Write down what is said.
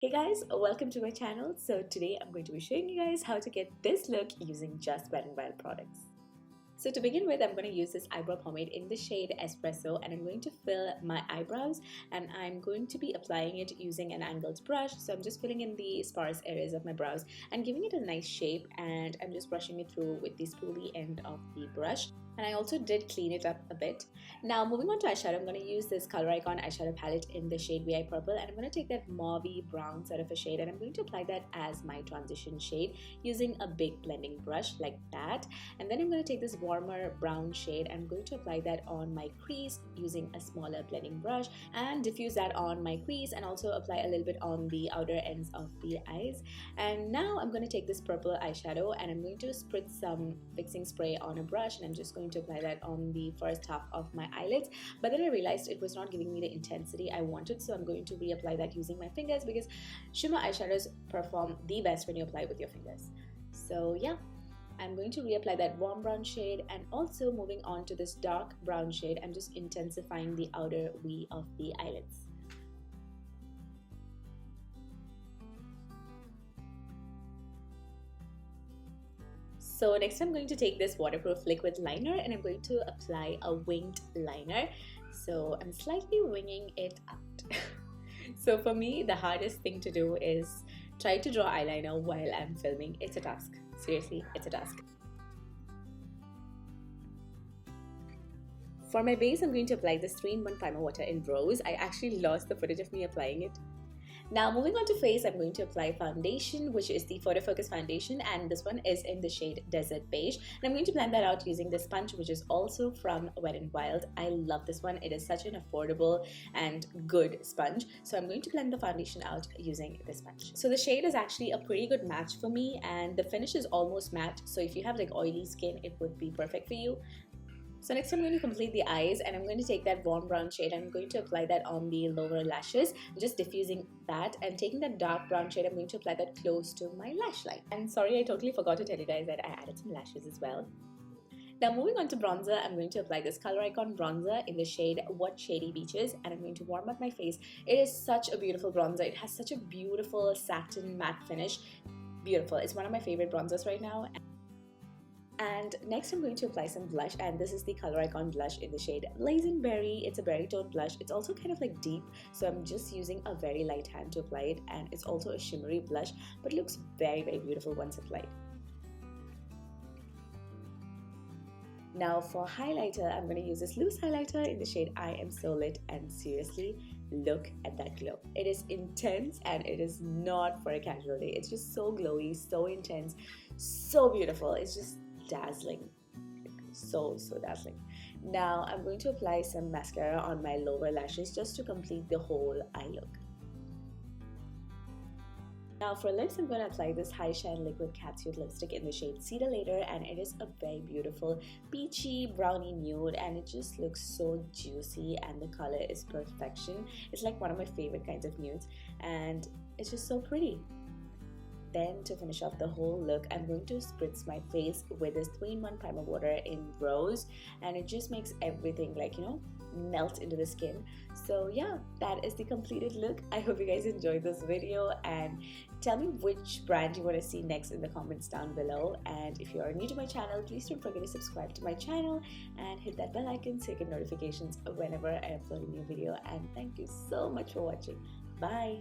Hey guys, welcome to my channel. So today I'm going to be showing you guys how to get this look using just Wet n Wild products. So to begin with, I'm going to use this eyebrow pomade in the shade Espresso, and I'm going to fill my eyebrows, and I'm going to be applying it using an angled brush. So I'm just filling in the sparse areas of my brows and giving it a nice shape, and I'm just brushing it through with the spoolie end of the brush. And I also did clean it up a bit. Now moving on to eyeshadow, I'm going to use this Color Icon eyeshadow palette in the shade VI Purple, and I'm going to take that mauvey brown sort of a shade, and I'm going to apply that as my transition shade using a big blending brush like that. And then I'm going to take this warmer brown shade and I'm going to apply that on my crease using a smaller blending brush and diffuse that on my crease, and also apply a little bit on the outer ends of the eyes. And now I'm going to take this purple eyeshadow and I'm going to spritz some fixing spray on a brush, and I'm just going to apply that on the first half of my eyelids. But then I realized it was not giving me the intensity I wanted, so I'm going to reapply that using my fingers, because shimmer eyeshadows perform the best when you apply with your fingers. So yeah, I'm going to reapply that warm brown shade, and also moving on to this dark brown shade, I'm just intensifying the outer V of the eyelids. So next I'm going to take this waterproof liquid liner and I'm going to apply a winged liner. So I'm slightly winging it out. So for me, the hardest thing to do is try to draw eyeliner while I'm filming. It's a task. Seriously, it's a task. For my base, I'm going to apply this 3-in-1 primer water in Rose. I actually lost the footage of me applying it. Now moving on to face, I'm going to apply foundation, which is the Photofocus foundation, and this one is in the shade Desert Beige. And I'm going to blend that out using this sponge, which is also from Wet n Wild. I love this one. It is such an affordable and good sponge. So I'm going to blend the foundation out using this sponge. So the shade is actually a pretty good match for me, and the finish is almost matte. So if you have like oily skin, it would be perfect for you. So next I'm going to complete the eyes, and I'm going to take that warm brown shade and I'm going to apply that on the lower lashes, just diffusing that, and taking that dark brown shade, I'm going to apply that close to my lash line. And sorry, I totally forgot to tell you guys that I added some lashes as well. Now moving on to bronzer, I'm going to apply this Color Icon bronzer in the shade What Shady Beaches, and I'm going to warm up my face. It is such a beautiful bronzer. It has such a beautiful satin matte finish. Beautiful. It's one of my favorite bronzers right now. And next I'm going to apply some blush, and this is the Color Icon blush in the shade Blazen Berry. It's a berry tone blush. It's also kind of like deep, so I'm just using a very light hand to apply it, and it's also a shimmery blush, but it looks very, very beautiful once applied. Now for highlighter, I'm going to use this loose highlighter in the shade I Am So Lit, and seriously, look at that glow. It is intense and it is not for a casual day. It's just so glowy, so intense, so beautiful. It's just dazzling. So dazzling. Now I'm going to apply some mascara on my lower lashes just to complete the whole eye look. Now for lips, I'm going to apply this High Shine Liquid Catsuit lipstick in the shade Cedar later, and it is a very beautiful peachy brownie nude, and it just looks so juicy and the color is perfection. It's like one of my favorite kinds of nudes, and it's just so pretty. Then to finish off the whole look, I'm going to spritz my face with this 3-in-1 primer water in Rose, and it just makes everything, like, you know, melt into the skin. So yeah, that is the completed look. I hope you guys enjoyed this video, and tell me which brand you want to see next in the comments down below. And if you are new to my channel, please don't forget to subscribe to my channel and hit that bell icon so you get notifications whenever I upload a new video. And thank you so much for watching. Bye.